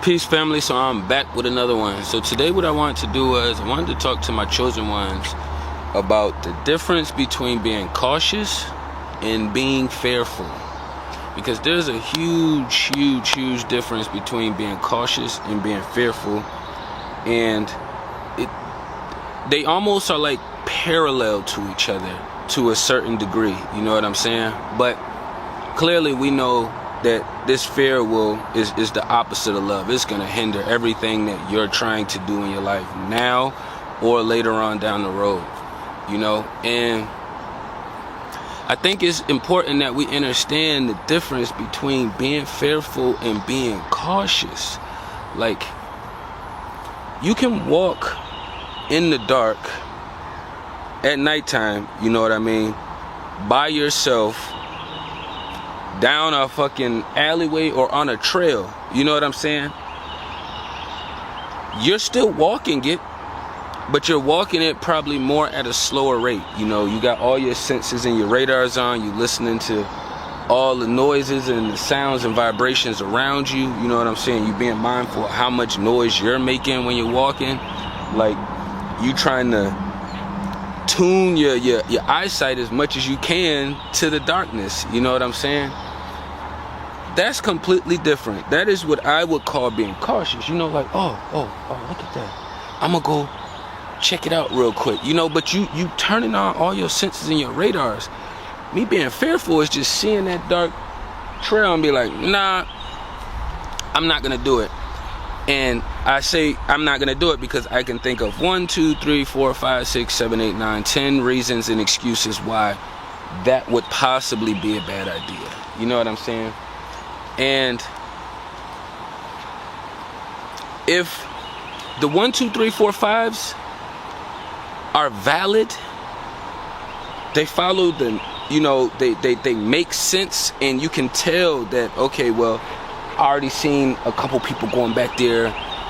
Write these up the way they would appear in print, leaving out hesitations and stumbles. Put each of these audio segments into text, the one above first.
Peace family. So I'm back with another one. So today what I wanted to do was I wanted to talk to my chosen ones about the difference between being cautious and being fearful, because there's a huge difference between being cautious and being fearful, and they almost are like parallel to each other to a certain degree, you know what I'm saying? But clearly we know that this fear is the opposite of love. It's going to hinder everything that you're trying to do in your life now or later on down the road, you know. And I think it's important that we understand the difference between being fearful and being cautious. Like, you can walk in the dark at nighttime, you know what I mean, by yourself, down a fucking alleyway or on a trail, you know what I'm saying? You're still walking it, but you're walking it probably more at a slower rate. You know, you got all your senses and your radars on, you listening to all the noises and the sounds and vibrations around you, you know what I'm saying? You being mindful of how much noise you're making when you're walking. Like, you trying to tune your eyesight as much as you can to the darkness, you know what I'm saying? That's completely different. That is what I would call being cautious. You know, like, oh, look at that. I'm gonna go check it out real quick. You know, but you turning on all your senses and your radars. Me being fearful is just seeing that dark trail and be like, nah, I'm not gonna do it. And I say I'm not gonna do it because I can think of 1, 2, 3, 4, 5, 6, 7, 8, 9, 10 reasons and excuses why that would possibly be a bad idea. You know what I'm saying? And if the 1, 2, 3, 4, 5s are valid, they follow the, you know, they make sense, and you can tell that, okay, well, I already seen a couple people going back there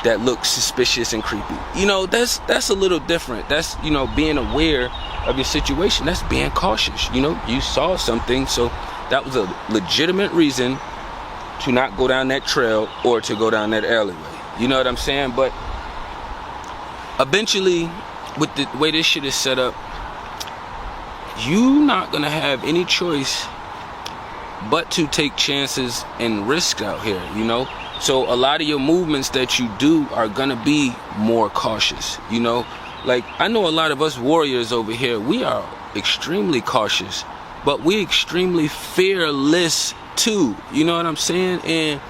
that look suspicious and creepy. You know, that's a little different. That's, you know, being aware of your situation. That's being cautious. You know, you saw something, so that was a legitimate reason to not go down that trail or to go down that alleyway. You know what I'm saying? But eventually, with the way this shit is set up, you're not gonna have any choice but to take chances and risk out here, you know? So a lot of your movements that you do are gonna be more cautious, you know? Like, I know a lot of us warriors over here, we are extremely cautious, but we extremely fearless too, you know what I'm saying? And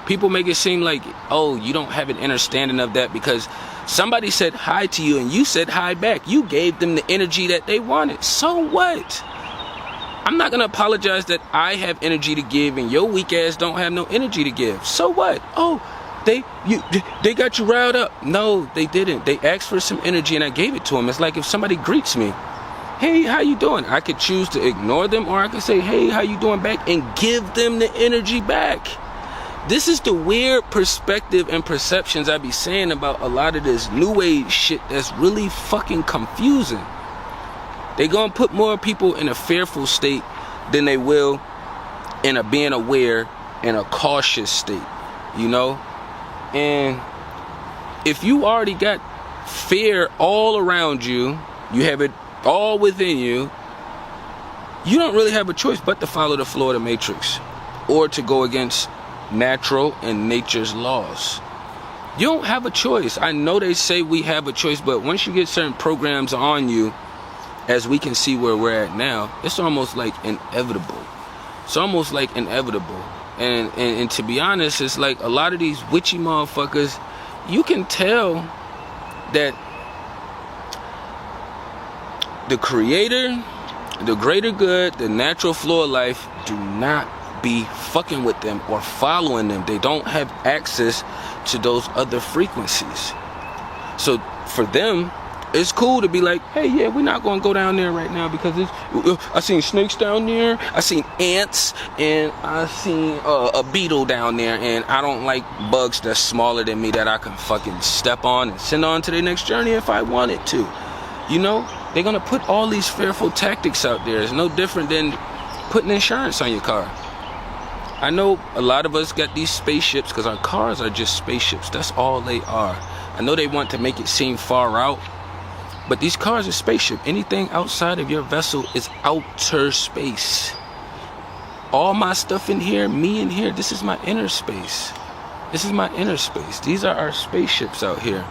people make it seem like, oh, you don't have an understanding of that because somebody said hi to you and you said hi back. You gave them the energy that they wanted. So what? I'm not gonna apologize that I have energy to give and your weak ass don't have no energy to give. So what? Oh, they got you riled up. No, they didn't. They asked for some energy and I gave it to them. It's like if somebody greets me, hey, how you doing? I could choose to ignore them, or I could say, hey, how you doing back, and give them the energy back. This is the weird perspective and perceptions I be saying about a lot of this new age shit that's really fucking confusing. They gonna put more people in a fearful state than they will in a being aware and a cautious state, you know? And if you already got fear all around you, you have it all within you, you don't really have a choice but to follow the flow of the matrix or to go against natural and nature's laws. You don't have a choice. I know they say we have a choice, but once you get certain programs on you, as we can see where we're at now, it's almost like inevitable. It's almost like inevitable. And to be honest, it's like a lot of these witchy motherfuckers, you can tell that the creator, the greater good, the natural flow of life do not be fucking with them or following them. They don't have access to those other frequencies. So for them, it's cool to be like, hey, yeah, we're not going to go down there right now because I seen snakes down there, I seen ants, and I seen a beetle down there, and I don't like bugs that's smaller than me that I can fucking step on and send on to the next journey if I wanted to. You know, they're gonna put all these fearful tactics out there. It's no different than putting insurance on your car. I know a lot of us got these spaceships because our cars are just spaceships. That's all they are. I know they want to make it seem far out, but these cars are spaceship. Anything outside of your vessel is outer space. All my stuff in here, me in here, this is my inner space. This is my inner space. These are our spaceships out here.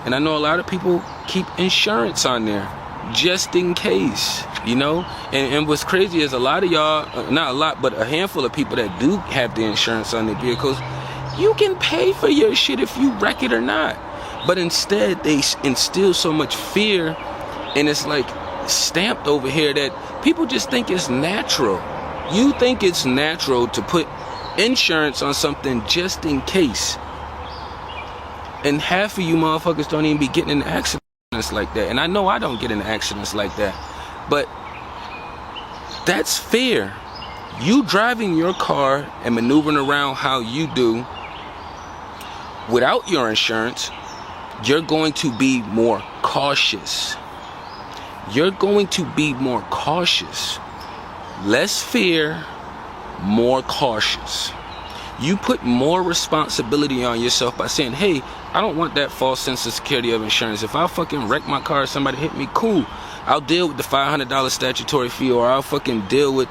And I know a lot of people keep insurance on there just in case, you know. And what's crazy is a lot of y'all, not a lot, but a handful of people that do have the insurance on their vehicles, you can pay for your shit if you wreck it or not. But instead, they instill so much fear, and it's like stamped over here that people just think it's natural. You think it's natural to put insurance on something just in case. And half of you motherfuckers don't even be getting in accidents like that. And I know I don't get in accidents like that. But that's fear. You driving your car and maneuvering around how you do without your insurance, you're going to be more cautious. You're going to be more cautious. Less fear, more cautious. You put more responsibility on yourself by saying, hey, I don't want that false sense of security of insurance. If I fucking wreck my car, somebody hit me, cool. I'll deal with the $500 statutory fee, or I'll fucking deal with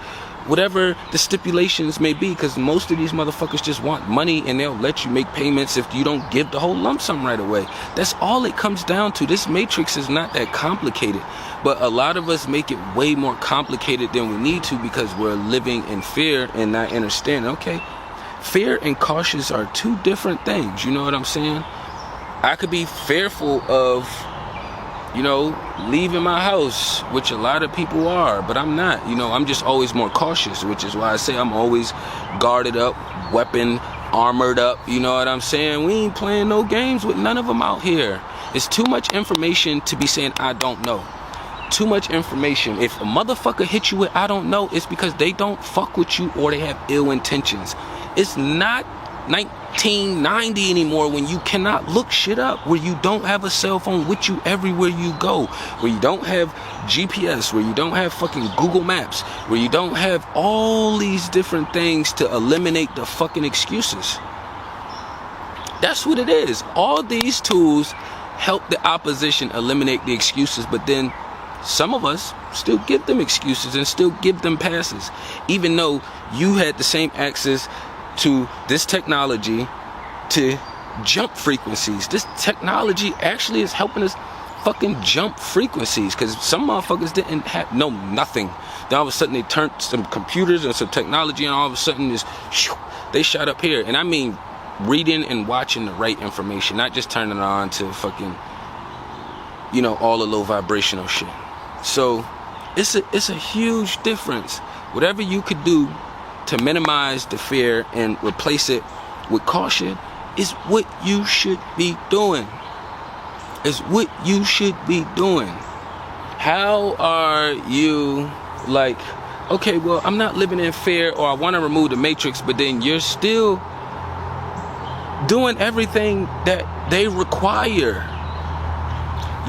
whatever the stipulations may be, because most of these motherfuckers just want money and they'll let you make payments if you don't give the whole lump sum right away. That's all it comes down to. This matrix is not that complicated, but a lot of us make it way more complicated than we need to because we're living in fear and not understanding, okay, fear and cautious are two different things. You know what I'm saying? I could be fearful of, you know, leaving my house, which a lot of people are, but I'm not. You know, I'm just always more cautious, which is why I say I'm always guarded up, weapon, armored up. You know what I'm saying? We ain't playing no games with none of them out here. It's too much information to be saying I don't know. Too much information. If a motherfucker hit you with I don't know, it's because they don't fuck with you or they have ill intentions. It's not 1990 anymore when you cannot look shit up, where you don't have a cell phone with you everywhere you go, where you don't have GPS, where you don't have fucking Google Maps, where you don't have all these different things to eliminate the fucking excuses. That's what it is. All these tools help the opposition eliminate the excuses, but then some of us still give them excuses and still give them passes, even though you had the same access to this technology to jump frequencies. This technology actually is helping us fucking jump frequencies, because some motherfuckers didn't know nothing. Then all of a sudden they turned some computers and some technology, and all of a sudden they shot up here. And I mean reading and watching the right information, not just turning it on to fucking, you know, all the low vibrational shit. So it's a huge difference. Whatever you could do to minimize the fear and replace it with caution is what you should be doing. Is what you should be doing. How are you like, okay, well, I'm not living in fear, or I want to remove the matrix, but then you're still doing everything that they require.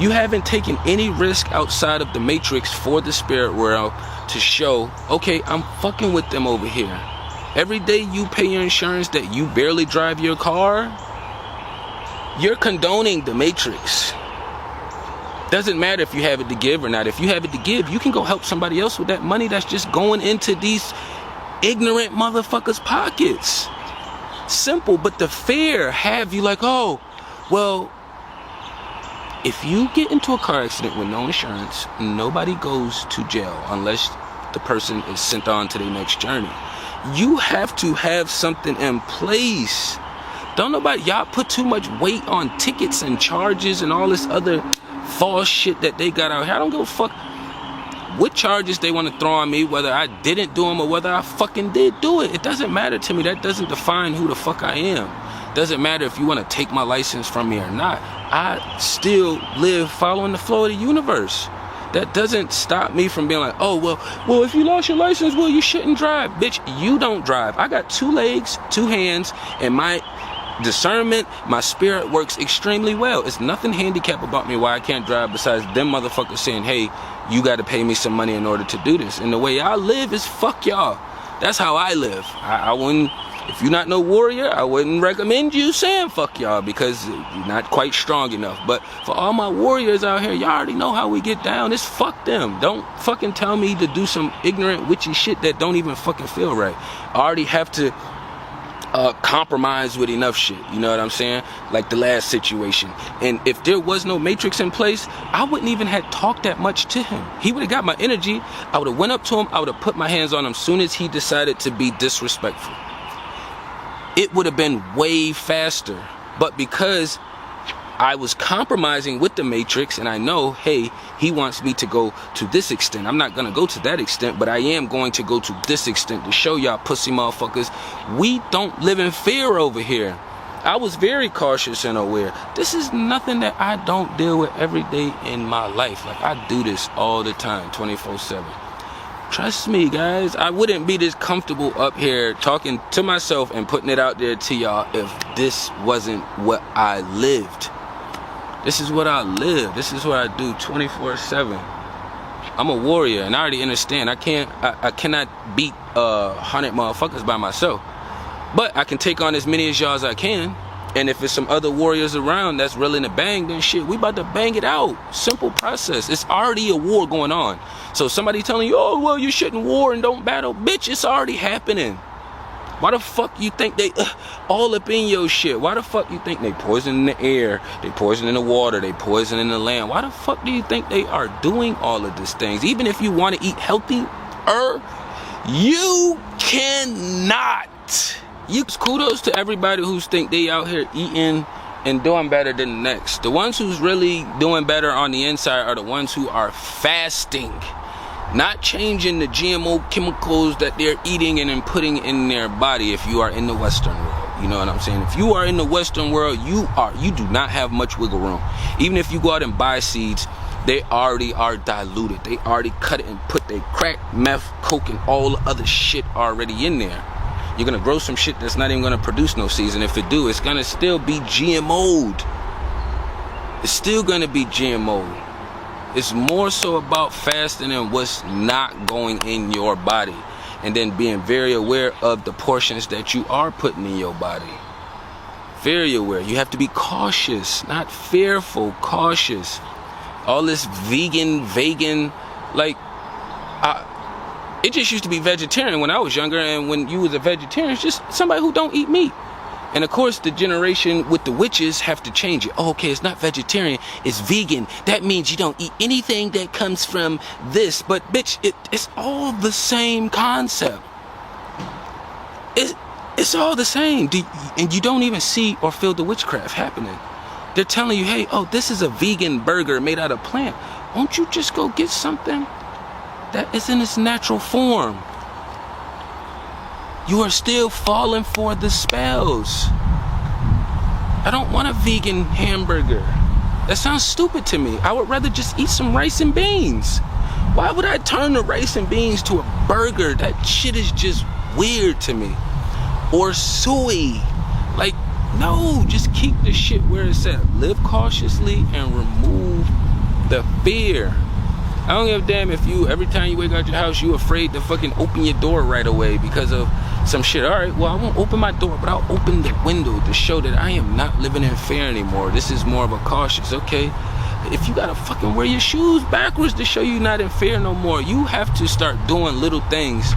You haven't taken any risk outside of the matrix for the spirit world to show, okay, I'm fucking with them over here. Every day you pay your insurance that you barely drive your car, you're condoning the matrix. Doesn't matter if you have it to give or not. If you have it to give, you can go help somebody else with that money that's just going into these ignorant motherfuckers' pockets. Simple, but the fear have you like, oh, well, if you get into a car accident with no insurance, nobody goes to jail unless the person is sent on to their next journey. You have to have something in place. Don't nobody, y'all put too much weight on tickets and charges and all this other false shit that they got out here. I don't give a fuck what charges they want to throw on me, whether I didn't do them or whether I fucking did do it. It doesn't matter to me. That doesn't define who the fuck I am. Doesn't matter if you want to take my license from me or not. I still live following the flow of the universe. That doesn't stop me from being like, oh, well, if you lost your license, well, you shouldn't drive. Bitch, you don't drive. I got 2 legs, 2 hands, and my discernment, my spirit works extremely well. It's nothing handicap about me why I can't drive besides them motherfuckers saying, hey, you got to pay me some money in order to do this. And the way I live is fuck y'all. That's how I live. I wouldn't, if you're not no warrior, I wouldn't recommend you saying fuck y'all because you're not quite strong enough. But for all my warriors out here, y'all already know how we get down. It's fuck them. Don't fucking tell me to do some ignorant witchy shit that don't even fucking feel right. I already have to compromise with enough shit, you know what I'm saying? Like the last situation. And if there was no matrix in place, I wouldn't even have talked that much to him. He would have got my energy. I would have went up to him. I would have put my hands on him soon as he decided to be disrespectful. It would have been way faster. But because I was compromising with the matrix and I know, hey, he wants me to go to this extent. I'm not going to go to that extent, but I am going to go to this extent to show y'all pussy motherfuckers we don't live in fear over here. I was very cautious and aware. This is nothing that I don't deal with every day in my life. Like, I do this all the time, 24/7. Trust me, guys, I wouldn't be this comfortable up here talking to myself and putting it out there to y'all if this wasn't what I lived. This is what I live. This is what I do 24/7. I'm a warrior, and I already understand. I cannot beat 100 motherfuckers by myself. But I can take on as many as y'all as I can. And if there's some other warriors around that's willing to bang, then shit, we about to bang it out. Simple process. It's already a war going on. So somebody telling you, oh, well, you shouldn't war and don't battle. Bitch, it's already happening. Why the fuck you think they all up in your shit? Why the fuck you think they poison in the air, they poison in the water, they poison in the land? Why the fuck do you think they are doing all of these things? Even if you want to eat healthy, you cannot. Kudos to everybody who's think they out here eating and doing better than the next. The ones who's really doing better on the inside are the ones who are fasting. Not changing the GMO chemicals that they're eating and then putting in their body if you are in the Western world. You know what I'm saying? If you are in the Western world, you do not have much wiggle room. Even if you go out and buy seeds, they already are diluted. They already cut it and put their crack, meth, coke, and all the other shit already in there. You're going to grow some shit that's not even going to produce no seeds. And if it do, it's going to still be GMO'd. It's still going to be GMO'd. It's more so about fasting and what's not going in your body. And then being very aware of the portions that you are putting in your body. Very aware. You have to be cautious, not fearful, cautious. All this vegan, like, it just used to be vegetarian when I was younger. And when you was a vegetarian, it's just somebody who don't eat meat. And of course, the generation with the witches have to change it. Oh, okay, it's not vegetarian, it's vegan. That means you don't eat anything that comes from this. But bitch, it's all the same concept. It's all the same. And you don't even see or feel the witchcraft happening. They're telling you, hey, oh, this is a vegan burger made out of plant. Won't you just go get something that is in its natural form? You are still falling for the spells. I don't want a vegan hamburger. That sounds stupid to me. I would rather just eat some rice and beans. Why would I turn the rice and beans to a burger? That shit is just weird to me. Or soy. Like, no, just keep the shit where it's at. Live cautiously and remove the fear. I don't give a damn if you, every time you wake out your house, you afraid to fucking open your door right away because of some shit. All right, well, I won't open my door, but I'll open the window to show that I am not living in fear anymore. This is more of a cautious, okay? If you gotta fucking wear your shoes backwards to show you're not in fear no more, you have to start doing little things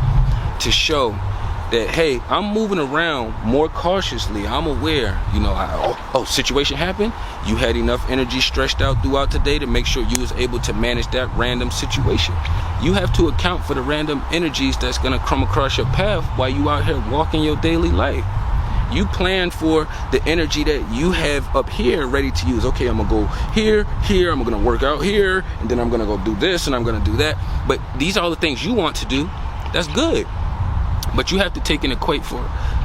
to show that, hey, I'm moving around more cautiously. I'm aware, you know, situation happened. You had enough energy stretched out throughout today to make sure you was able to manage that random situation. You have to account for the random energies that's gonna come across your path while you out here walking your daily life. You plan for the energy that you have up here ready to use. Okay, I'm gonna go here, I'm gonna work out here, and then I'm gonna go do this, and I'm gonna do that. But these are all the things you want to do. That's good. But you have to take an equate for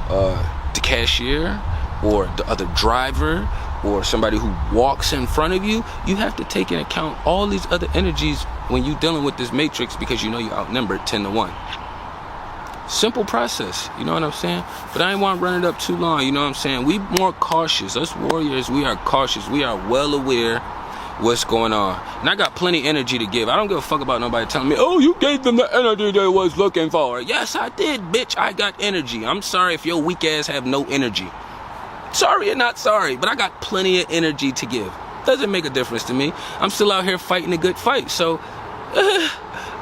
the cashier or the other driver or somebody who walks in front of you. You have to take into account all these other energies when you're dealing with this matrix because you know you're outnumbered 10 to 1. Simple process, you know what I'm saying? But I ain't want to run it up too long, you know what I'm saying? We more cautious. Us warriors, we are cautious. We are well aware what's going on. And I got plenty of energy to give. I don't give a fuck about nobody telling me, oh, you gave them the energy they was looking for. Yes, I did, bitch. I got energy. I'm sorry if your weak ass have no energy. Sorry or not sorry, but I got plenty of energy to give. Doesn't make a difference to me. I'm still out here fighting a good fight. So,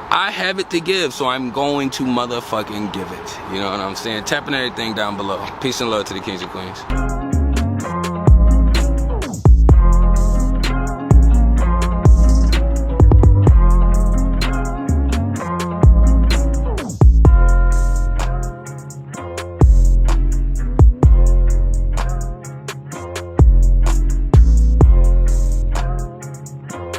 I have it to give, so I'm going to motherfucking give it. You know what I'm saying? Tapping everything down below. Peace and love to the kings and queens.